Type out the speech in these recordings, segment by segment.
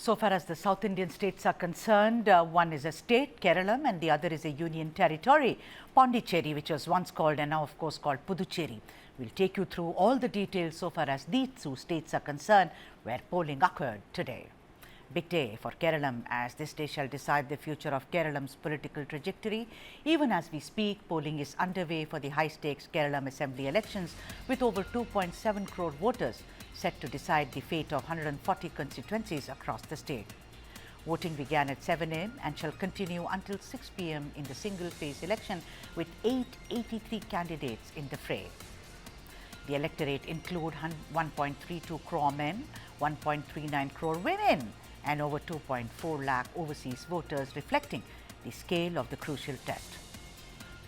So far as the South Indian states are concerned, one is a state, Kerala, and the other is a union territory, Pondicherry, which was once called and now of course called Puducherry. We'll take you through all the details so far as these two states are concerned, where polling occurred today. Big day for Kerala, as this day shall decide the future of Kerala's political trajectory. Even as we speak, polling is underway for the high-stakes Kerala Assembly elections, with over 2.7 crore voters set to decide the fate of 140 constituencies across the state. Voting began at 7 a.m. and shall continue until 6 p.m. in the single-phase election, with 883 candidates in the fray. The electorate include 1.32 crore men, 1.39 crore women, and over 2.4 lakh overseas voters, reflecting the scale of the crucial test.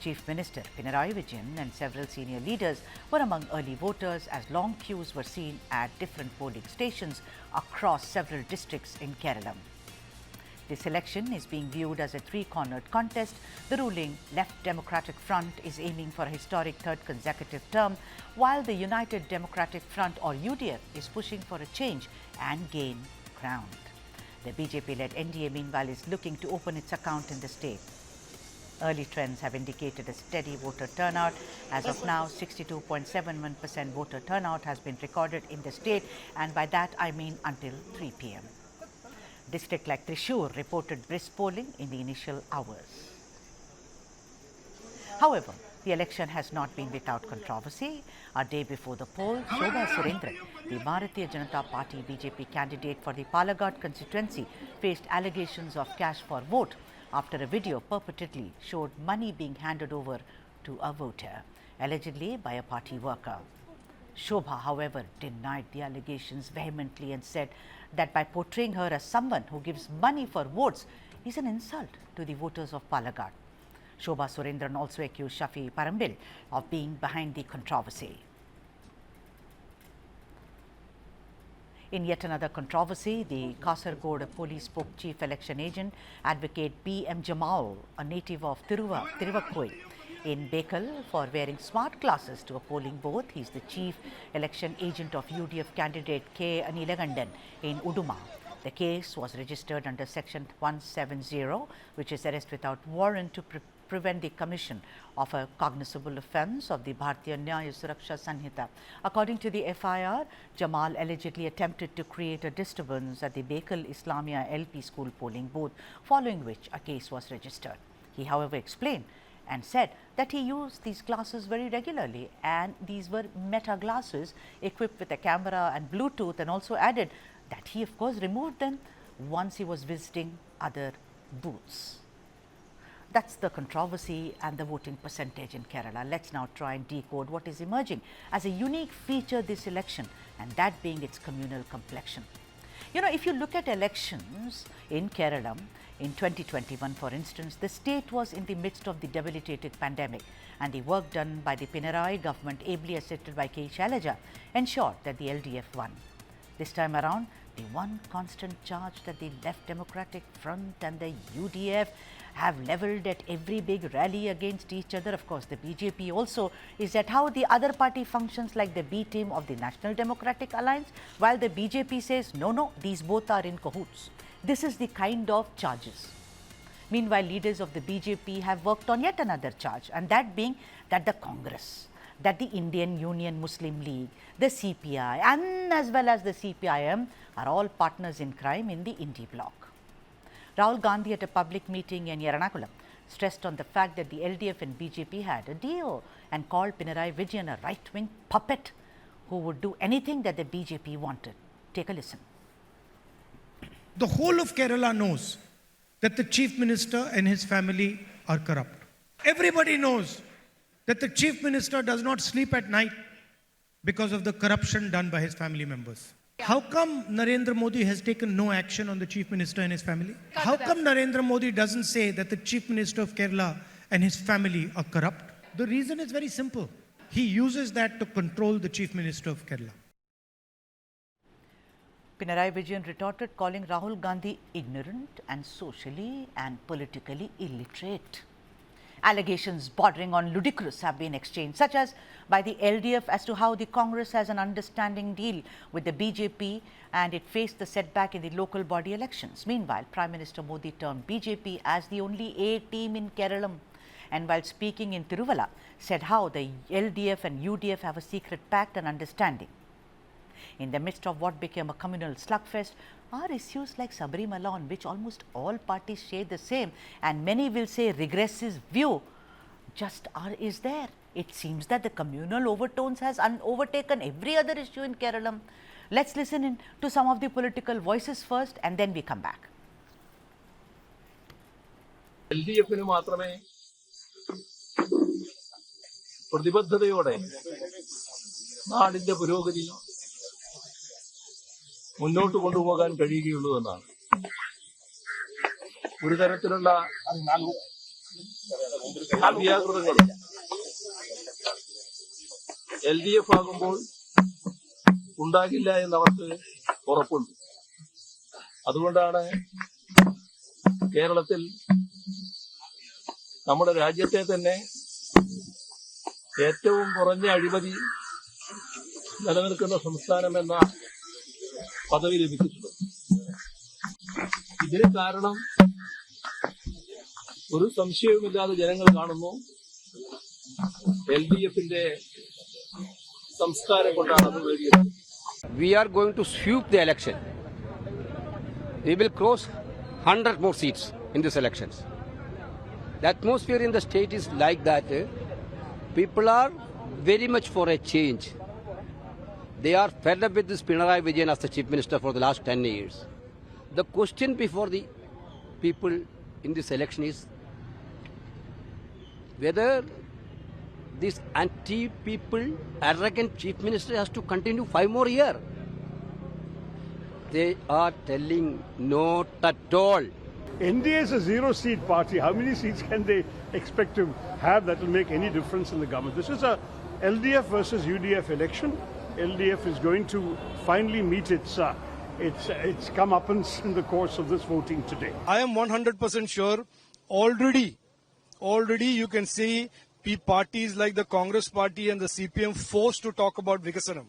Chief Minister Pinarayi Vijayan and several senior leaders were among early voters, as long queues were seen at different polling stations across several districts in Kerala. This election is being viewed as a three-cornered contest. The ruling Left Democratic Front is aiming for a historic third consecutive term, while the United Democratic Front, or UDF, is pushing for a change and gain ground. The BJP-led NDA, meanwhile, is looking to open its account in the state. Early trends have indicated a steady voter turnout. As of now, 62.71% voter turnout has been recorded in the state, and by that I mean until 3 p.m. District like Thrissur reported brisk polling in the initial hours. However, the election has not been without controversy. A day before the poll, Shobha Surendran, the Bharatiya Janata Party BJP candidate for the Palakkad constituency, faced allegations of cash for vote after a video purportedly showed money being handed over to a voter, allegedly by a party worker. Shobha, however, denied the allegations vehemently and said that by portraying her as someone who gives money for votes is an insult to the voters of Palakkad. Shobha Surendran also accused Shafi Parambil of being behind the controversy. In yet another controversy, the Kasaragod police spoke chief election agent, advocate B.M. Jamal, a native of Tiruvakkoi in Bekal, for wearing smart glasses to a polling booth. He is the chief election agent of UDF candidate K. Anilagandan in Uduma. The case was registered under section 170, which is arrest without warrant to prevent the commission of a cognizable offence of the Bharatiya Nyaya Suraksha Sanhita. According to the FIR, Jamal allegedly attempted to create a disturbance at the Bekal Islamia LP school polling booth, following which a case was registered. He, however, explained and said that he used these glasses very regularly, and these were meta glasses equipped with a camera and Bluetooth, and also added that he, of course, removed them once he was visiting other booths. That's the controversy and the voting percentage in Kerala. Let's now try and decode what is emerging as a unique feature this election, and that being its communal complexion. You know, if you look at elections in Kerala in 2021, for instance, the state was in the midst of the debilitating pandemic, and the work done by the Pinarayi government, ably assisted by K. Shailaja, ensured that the LDF won. This time around, the one constant charge that the Left Democratic Front and the UDF have levelled at every big rally against each other, of course the BJP also, is at how the other party functions like the B team of the National Democratic Alliance, while the BJP says, no, these both are in cahoots. This is the kind of charges. Meanwhile, leaders of the BJP have worked on yet another charge, and that being that the Congress, that the Indian Union Muslim League, the CPI, and as well as the CPIM are all partners in crime in the Indie bloc. Rahul Gandhi, at a public meeting in Ernakulam, stressed on the fact that the LDF and BJP had a deal and called Pinarayi Vijayan a right-wing puppet who would do anything that the BJP wanted. Take a listen. The whole of Kerala knows that the Chief Minister and his family are corrupt. Everybody knows that the Chief Minister does not sleep at night because of the corruption done by his family members. How come Narendra Modi has taken no action on the Chief Minister and his family? How come Narendra Modi doesn't say that the Chief Minister of Kerala and his family are corrupt? The reason is very simple. He uses that to control the Chief Minister of Kerala. Pinarayi Vijayan retorted, calling Rahul Gandhi ignorant and socially and politically illiterate. Allegations bordering on ludicrous have been exchanged, such as by the LDF as to how the Congress has an understanding deal with the BJP and it faced the setback in the local body elections. Meanwhile, Prime Minister Modi termed BJP as the only A team in Kerala, and while speaking in Tiruvalla, said how the LDF and UDF have a secret pact and understanding. In the midst of what became a communal slugfest are issues like Sabarimala, on which almost all parties share the same, and many will say regressive view is there. It seems that the communal overtones has overtaken every other issue in Kerala. Let's listen in to some of the political voices first and then we come back. LDF-ന് മാത്രമേ പ്രതിബദ്ധതയോടെ നാടിന്റെ പുരോഗതി മുന്നോട്ട് കൊണ്ടുപോകാൻ കഴിയുകയുള്ളൂ എന്നാണ്. ഒരു തരത്തിലുള്ള അവ്യാകൃതങ്ങളും LDF ആകുമ്പോൾ ഉണ്ടാകില്ല എന്നവർക്ക് ഉറപ്പുണ്ട്. അതുകൊണ്ടാണ് കേരളത്തിൽ നമ്മുടെ രാജ്യത്തെ തന്നെ ഏറ്റവും കുറഞ്ഞ അഴിമതി നിലനിൽക്കുന്ന സംസ്ഥാനം എന്ന പദവി ലഭിച്ചിട്ടുള്ളത്. ഇതിന് കാരണം ഒരു സംശയവുമില്ലാതെ ജനങ്ങൾ കാണുന്നു, LDF-ന്റെ സംസ്കാരം കൊണ്ടാണ് അത് നേടിയത്. We are going to sweep the election. We will cross 100 more seats in these elections. The atmosphere in the state is like that. People are very much for a change. They are fed up with this Pinarayi Vijayan as the Chief Minister for the last 10 years. The question before the people in this election is whether this anti-people, arrogant Chief Minister has to continue 5 more years. They are telling not at all. NDA is a zero-seat party. How many seats can they expect to have that will make any difference in the government? This is a LDF versus UDF election. LDF is going to finally meet its comeuppance in the course of this voting today. I am 100% sure already you can see parties like the Congress party and the CPM forced to talk about Vikasanam.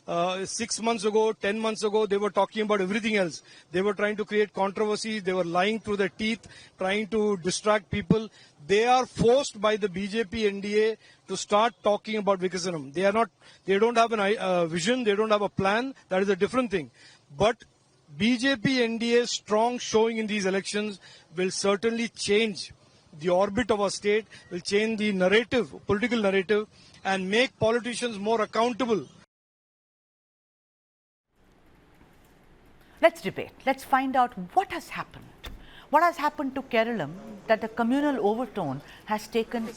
6 months ago, 10 months ago, they were talking about everything else. They were trying to create controversies. They were lying through their teeth, trying to distract people. They are forced by the BJP NDA to start talking about Vikasanam. They don't have a vision. They don't have a plan. That is a different thing. But BJP NDA's strong showing in these elections will certainly change the orbit of our state, will change the narrative, political narrative, and make politicians more accountable. Let's debate. Let's find out what has happened. What has happened to Kerala that the communal overtone has taken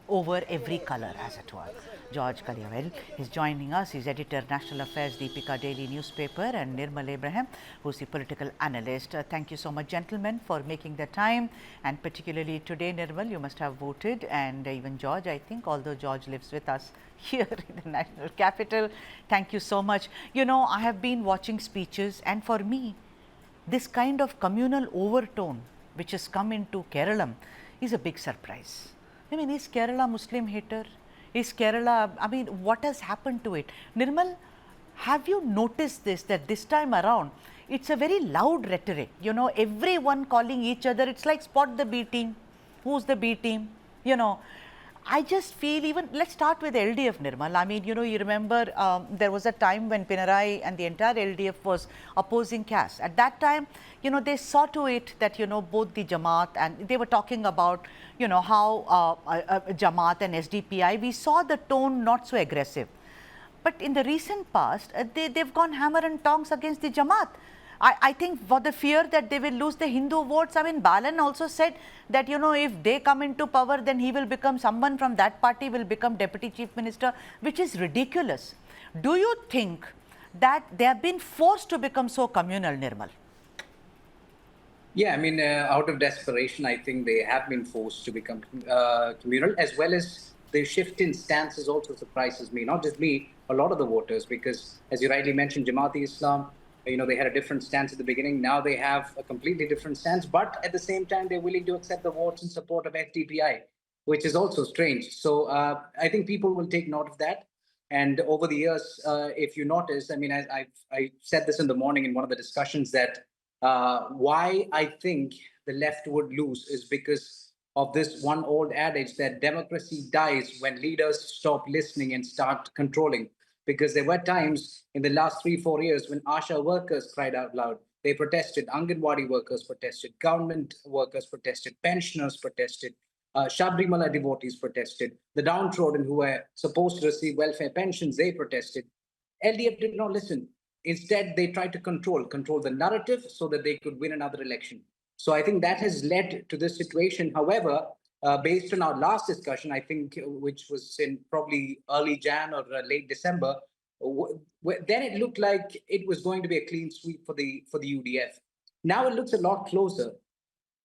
over every color, as it were. George Kaliavel is joining us. He's editor, National Affairs, Deepika Daily newspaper, and Nirmal Abraham, who's the political analyst. Thank you so much, gentlemen, for making the time. And particularly today, Nirmal, you must have voted, and even George, I think, although George lives with us here in the national capital. Thank you so much. You know, I have been watching speeches, and for me, this kind of communal overtone which has come into Kerala is a big surprise. I mean, is Kerala Muslim hater? Is Kerala, I mean, what has happened to it? Nirmal, have you noticed this, that this time around, it's a very loud rhetoric, you know, everyone calling each other, it's like spot the B team, who's the B team, you know. I just feel even, let's start with LDF, Nirmal. I mean, you know, you remember there was a time when Pinarayi and the entire LDF was opposing caste. At that time, you know, they saw to it that, you know, both the Jamaat and they were talking about, you know, how Jamaat and SDPI, we saw the tone not so aggressive. But in the recent past, they've gone hammer and tongs against the Jamaat. I think for the fear that they will lose the Hindu votes. I mean, Balan also said that, you know, if they come into power, then he will become, someone from that party will become deputy chief minister, which is ridiculous. Do you think that they have been forced to become so communal, Nirmal? Yeah, I mean, out of desperation, I think they have been forced to become communal, as well as the shift in stances also surprises me. Not just me, a lot of the voters, because as you rightly mentioned, Jamaat-e-Islam, you know, they had a different stance at the beginning. Now they have a completely different stance, but at the same time, they're willing to accept the votes in support of FDPI. which is also strange. So I think people will take note of that. And over the years, if you notice, I mean, I said this in the morning in one of the discussions that why I think the left would lose is because of this one old adage that democracy dies when leaders stop listening and start controlling. Because there were times in the last 3-4 years when ASHA workers cried out loud. They protested, Anganwadi workers protested, government workers protested, pensioners protested, Sabrimala devotees protested, the downtrodden who were supposed to receive welfare pensions, they protested. LDF did not listen. Instead, they tried to control the narrative so that they could win another election. So I think that has led to this situation. However, based on our last discussion, I think, which was in probably early Jan or late December, then it looked like it was going to be a clean sweep for the UDF. Now it looks a lot closer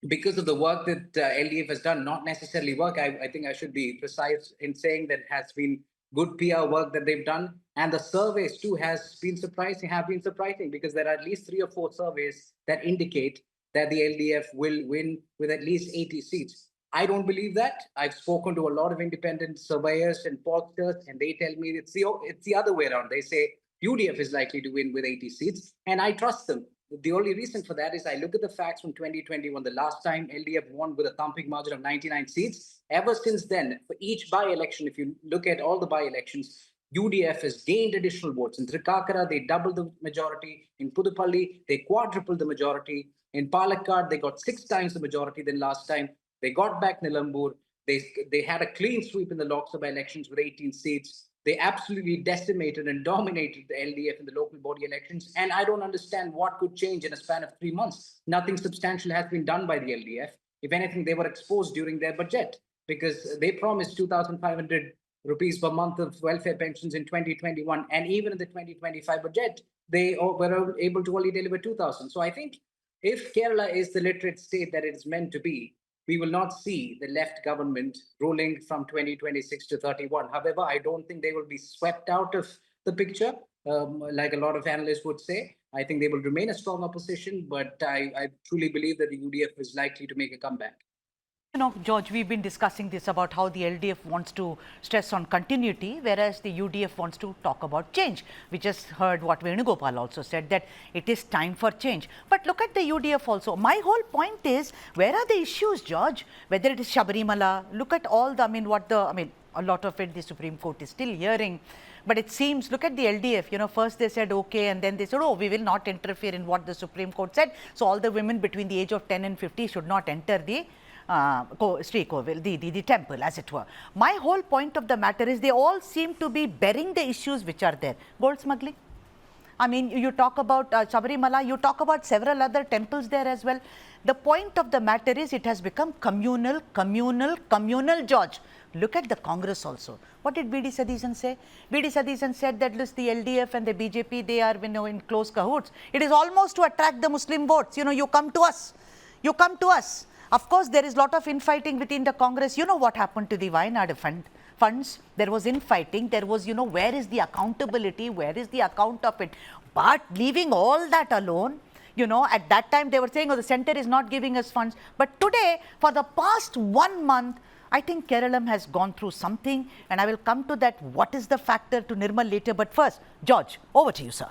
because of the work that LDF has done. Not necessarily work. I think I should be precise in saying that has been good PR work that they've done, and the surveys too have been surprising because there are at least 3 or 4 surveys that indicate that the LDF will win with at least 80 seats. I don't believe that. I've spoken to a lot of independent surveyors and pollsters, and they tell me it's the other way around. They say UDF is likely to win with 80 seats, and I trust them. The only reason for that is I look at the facts from 2021, the last time LDF won with a thumping margin of 99 seats. Ever since then, for each by-election, if you look at all the by-elections, UDF has gained additional votes. In Trikakara, they doubled the majority. In Pudupalli, they quadrupled the majority. In Palakkad, they got 6 times the majority than last time. They got back Nilambur. They had a clean sweep in the Lok Sabha elections with 18 seats. They absolutely decimated and dominated the LDF in the local body elections. And I don't understand what could change in a span of 3 months. Nothing substantial has been done by the LDF. If anything, they were exposed during their budget because they promised 2,500 rupees per month of welfare pensions in 2021. And even in the 2025 budget, they were able to only deliver 2,000. So I think if Kerala is the literate state that it is meant to be, we will not see the left government ruling from 2026 to 31. However, I don't think they will be swept out of the picture, like a lot of analysts would say. I think they will remain a strong opposition, but I truly believe that the UDF is likely to make a comeback. You know, George, we've been discussing this about how the LDF wants to stress on continuity, whereas the UDF wants to talk about change. We just heard what Venugopal also said, that it is time for change. But look at the UDF also. My whole point is, where are the issues, George? Whether it is Sabarimala, look at all the, a lot of it the Supreme Court is still hearing. But it seems, look at the LDF, you know, first they said okay, and then they said, oh, we will not interfere in what the Supreme Court said. So all the women between the age of 10 and 50 should not enter the the temple, as it were. My whole point of the matter is they all seem to be burying the issues which are there. Gold smuggling. I mean, you talk about Sabarimala, you talk about several other temples there as well. The point of the matter is it has become communal, George. Look at the Congress also. What did B.D. Sadishan say? B.D. Sadishan said that the LDF and the BJP, they are, you know, in close cahoots. It is almost to attract the Muslim votes. You know, you come to us. You come to us. Of course, there is a lot of infighting within the Congress. You know what happened to the Wayanad funds? There was infighting. There was, you know, where is the accountability? Where is the account of it? But leaving all that alone, you know, at that time they were saying, oh, the center is not giving us funds. But today, for the past 1 month, I think Keralam has gone through something, and I will come to that. What is the factor to Nirmal later? But first, George, over to you, sir.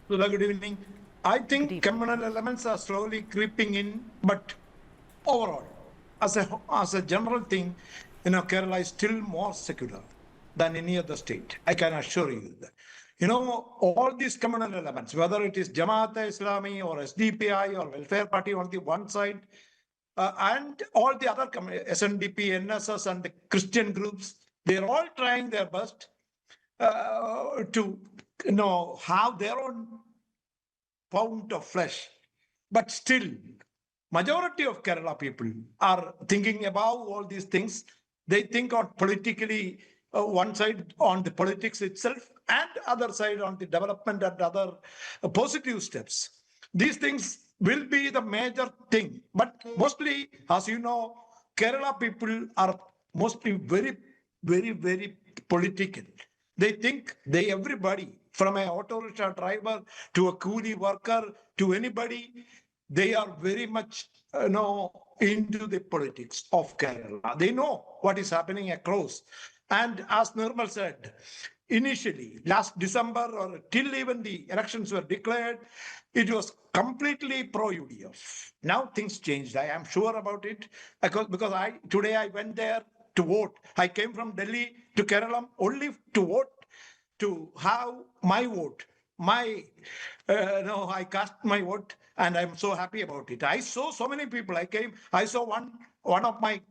Good evening. I think communal elements are slowly creeping in, but overall, as a general thing, you know, Kerala is still more secular than any other state. I can assure you that. You know, all these communal elements, whether it is Jamaat-e-Islami or SDPI or Welfare Party on the one side, and all the other SNDP, NSS, and the Christian groups, they're all trying their best to, you know, have their own pound of flesh. But still, majority of Kerala people are thinking about all these things. They think on politically, one side on the politics itself, and other side on the development and other positive steps. These things will be the major thing. But mostly, as you know, Kerala people are mostly very, very, very political. They think everybody, from an auto rickshaw driver to a coolie worker to anybody, they are very much into the politics of Kerala. They know what is happening across. And as Nirmal said, initially, last December or till even the elections were declared, it was completely pro-UDF. Now things changed. I am sure about it because today I went there to vote. I came from Delhi to Kerala only to vote, to have my vote. I cast my vote and I'm so happy about it. I saw so many people. I saw one of my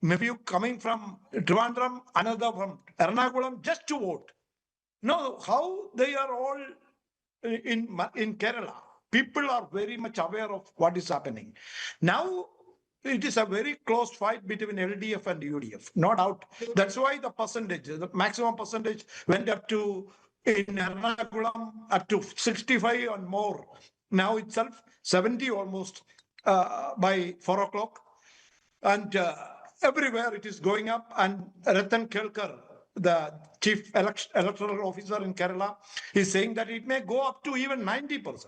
nephew coming from Trivandrum, another from Ernakulam just to vote. No, how they are all in Kerala. People are very much aware of what is happening. Now, it is a very close fight between LDF and UDF, no doubt. That's why the maximum percentage went up to, in Ernakulam, up to 65 and more. Now itself, 70 almost by 4 o'clock. And everywhere it is going up. And Ratan Kelkar, the chief electoral officer in Kerala, is saying that it may go up to even 90%.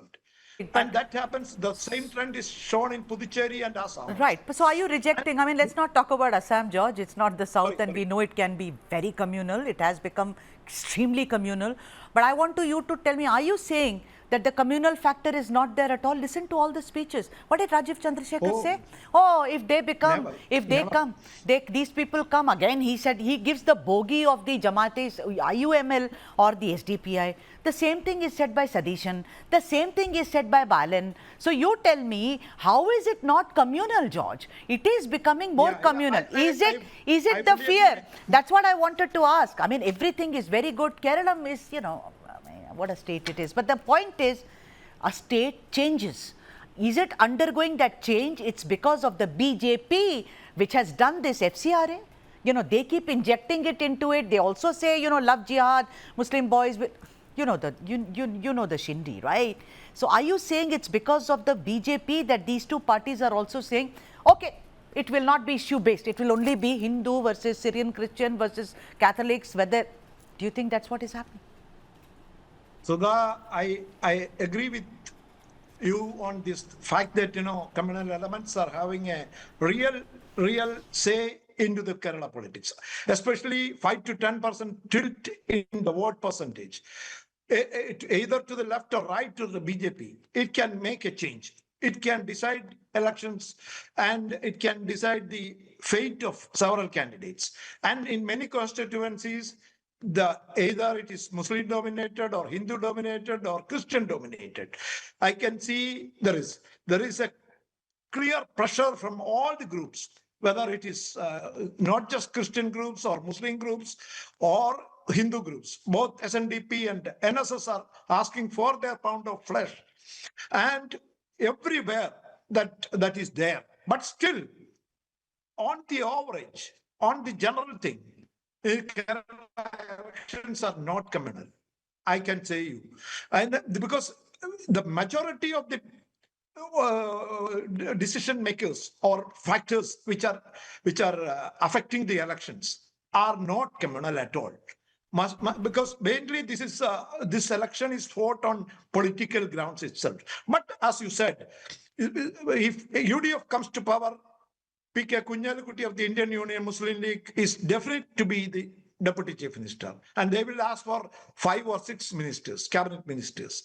And that happens, the same trend is shown in Puducherry and Assam. Right. So are you rejecting, I mean, let's not talk about Assam, George. It's not the South and we know it can be very communal. It has become extremely communal. But I want you to tell me, are you saying that the communal factor is not there at all? Listen to all the speeches. What did Rajiv Chandrasekhar say? Oh, if they become, these people come again. He said he gives the bogey of the Jamatis, IUML or the SDPI. The same thing is said by Sadishan. The same thing is said by Balan. So you tell me, how is it not communal, George? It is becoming more communal. Is it the fear? That's what I wanted to ask. I mean, everything is very good. Kerala is, what a state it is. But the point is, a state changes. Is it undergoing that change? It's because of the BJP which has done this FCRA. They keep injecting it into it. They also say, love jihad, Muslim boys. You know the Shindi, right? So are you saying it's because of the BJP that these two parties are also saying, okay, it will not be issue-based. It will only be Hindu versus Syrian Christian versus Catholics. Do you think that's what is happening? Sudha, I agree with you on this fact that, communal elements are having a real say into the Kerala politics, especially 5 to 10% tilt in the vote percentage. Either to the left or right to the BJP, it can make a change. It can decide elections and it can decide the fate of several candidates. And in many constituencies, either it is Muslim dominated or Hindu dominated or Christian dominated. I can see there is a clear pressure from all the groups, whether it is not just Christian groups or Muslim groups or Hindu groups. Both SNDP and NSS are asking for their pound of flesh. And everywhere that is there. But still, on the average, on the general thing, Kerala elections are not communal. I can say you. And because the majority of the decision makers or factors which are affecting the elections are not communal at all. Because mainly this election is fought on political grounds itself. But as you said, if UDF comes to power, P.K. Kunjalakutti of the Indian Union Muslim League is definite to be the deputy chief minister. And they will ask for 5 or 6 ministers, cabinet ministers.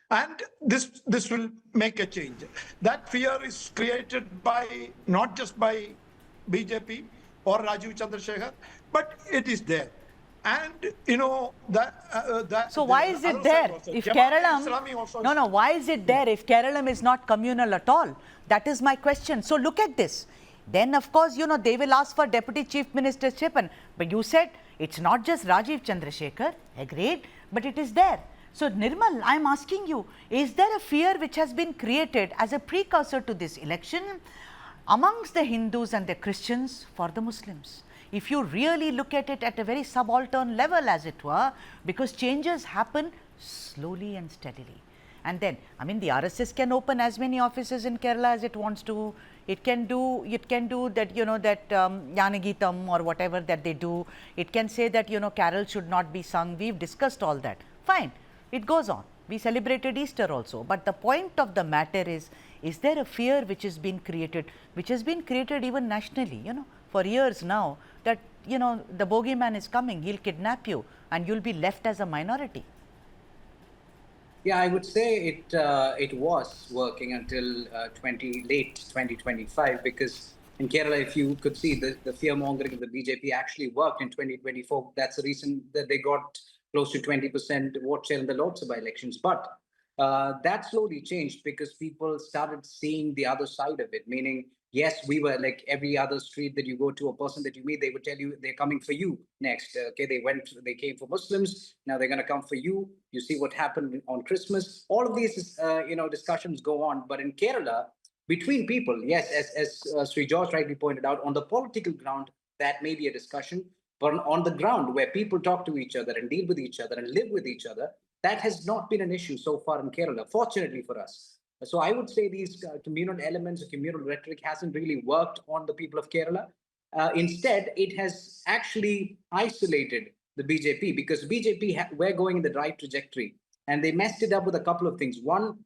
And this will make a change. That fear is created not just by BJP or Rajiv Chandrasekhar, but it is there. And so why is it there if Kerala? No, why is it there if Kerala is not communal at all? That is my question. So look at this. Then of course, they will ask for deputy chief ministership. But you said it's not just Rajiv Chandrasekhar, agreed, but it is there. So Nirmal, I am asking you, is there a fear which has been created as a precursor to this election amongst the Hindus and the Christians for the Muslims? If you really look at it at a very subaltern level, as it were, because changes happen slowly and steadily. And then, I mean, the RSS can open as many offices in Kerala as it wants to. It can do that, that Janagitam or whatever that they do. It can say that, carols should not be sung. We've discussed all that. Fine. It goes on. We celebrated Easter also. But the point of the matter is Is there a fear which has been created even nationally, for years now, that, the bogeyman is coming, he'll kidnap you and you'll be left as a minority? Yeah, I would say it was working until late 2025, because in Kerala, if you could see, the fear mongering of the BJP actually worked in 2024. That's the reason that they got close to 20% vote share in the Lok Sabha elections. But that slowly changed because people started seeing the other side of it, meaning, yes, we were like every other street that you go to, a person that you meet, they would tell you they're coming for you next. Okay, they came for Muslims, now they're going to come for you. You see what happened on Christmas. All of these, discussions go on. But in Kerala, between people, yes, as Sri George rightly pointed out, on the political ground, that may be a discussion. But on the ground, where people talk to each other and deal with each other and live with each other, that has not been an issue so far in Kerala, fortunately for us. So I would say these communal elements, communal rhetoric hasn't really worked on the people of Kerala. Instead, it has actually isolated the BJP, because BJP were going in the right trajectory, and they messed it up with a couple of things. One,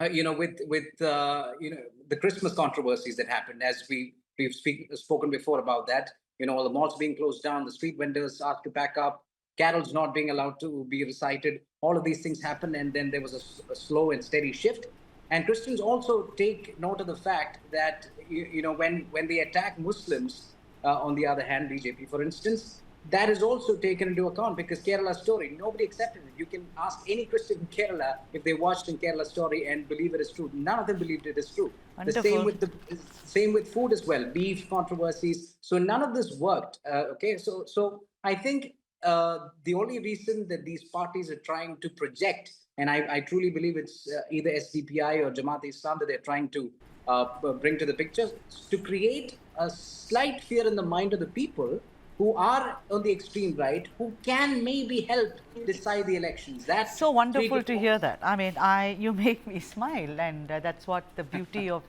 with the Christmas controversies that happened, as we've spoken before about that. All the malls being closed down, the street vendors asked to pack up, carols not being allowed to be recited. All of these things happened, and then there was a slow and steady shift. And Christians also take note of the fact that when they attack Muslims, on the other hand, BJP, for instance, that is also taken into account, because Kerala Story, nobody accepted it. You can ask any Christian in Kerala if they watched in Kerala Story and believe it is true. None of them believed it is true. Wonderful. The same with food as well, beef controversies. So none of this worked. So I think the only reason that these parties are trying to project, and I truly believe it's either SDPI or Jamaat-e-Islam that they're trying to bring to the picture, to create a slight fear in the mind of the people who are on the extreme right, who can maybe help decide the elections. That's so wonderful to hear that. I mean, you make me smile, and that's what the beauty of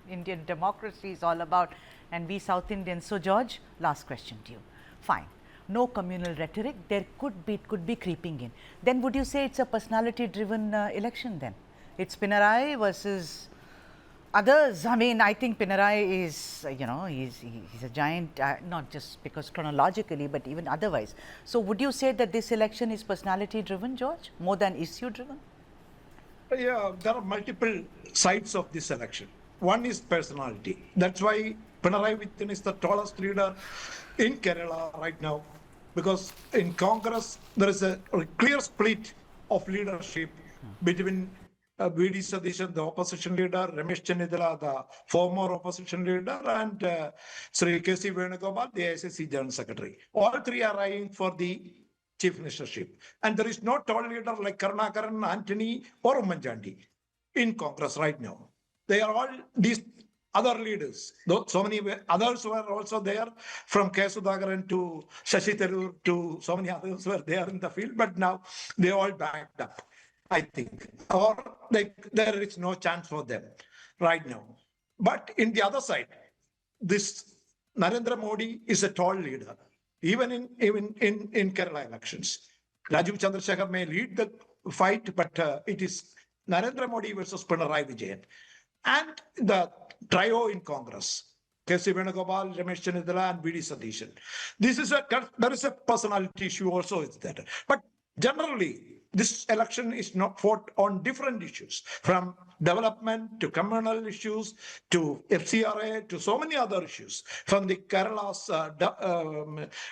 Indian democracy is all about, and we South Indians. So George, last question to you. Fine, no communal rhetoric, it could be creeping in. Then would you say it's a personality-driven election then? It's Pinarayi versus others. I mean, I think Pinarayi is, he's a giant, not just because chronologically, but even otherwise. So would you say that this election is personality-driven, George, more than issue-driven? Yeah, there are multiple sides of this election. One is personality. That's why Pinarayi Vijayan is the tallest leader in Kerala right now, because in Congress, there is a clear split of leadership between V.D. Satish, the opposition leader, Ramesh Chennithila, the former opposition leader, and Sri K.C. Venugopal, the ICC General Secretary. All three are eyeing for the chief ministership. And there is no tall leader like Karnakaran, Antony, or Ummanchandi in Congress right now. They are all these other leaders. So many others were also there, from K. Sudhakaran to Shashi Tharoor to so many others were there in the field, but now they all backed up, I think, or there is no chance for them right now. But in the other side, this Narendra Modi is a tall leader, even in Kerala elections. Rajiv Chandrasekhar may lead the fight, but it is Narendra Modi versus Pinarayi Vijayan. And the trio in Congress, K.C. Venugopal, Ramesh Chennithila, and V.D. Satish. There is a personality issue also is there. But generally, this election is not fought on different issues, from development to communal issues to FCRA to so many other issues, from the Kerala's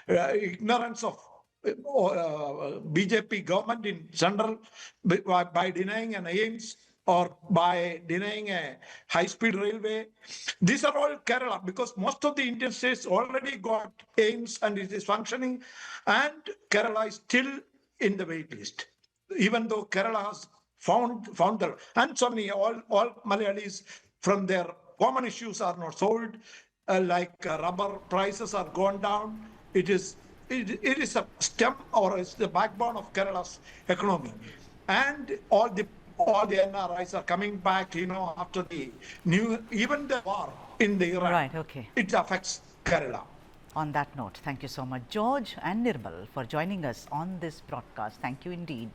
ignorance of BJP government in general by denying an aims or by denying a high-speed railway. These are all Kerala, because most of the Indian states already got aims and it is functioning, and Kerala is still in the wait list. Even though Kerala has found and so many, all Malayalis from their common issues are not solved, like rubber prices are gone down. It is a stem, or it's the backbone of Kerala's economy, and all the NRIs are coming back, after even the war in the Iran. Right, okay. It affects Kerala. On that note, thank you so much, George and Nirmal, for joining us on this broadcast. Thank you indeed.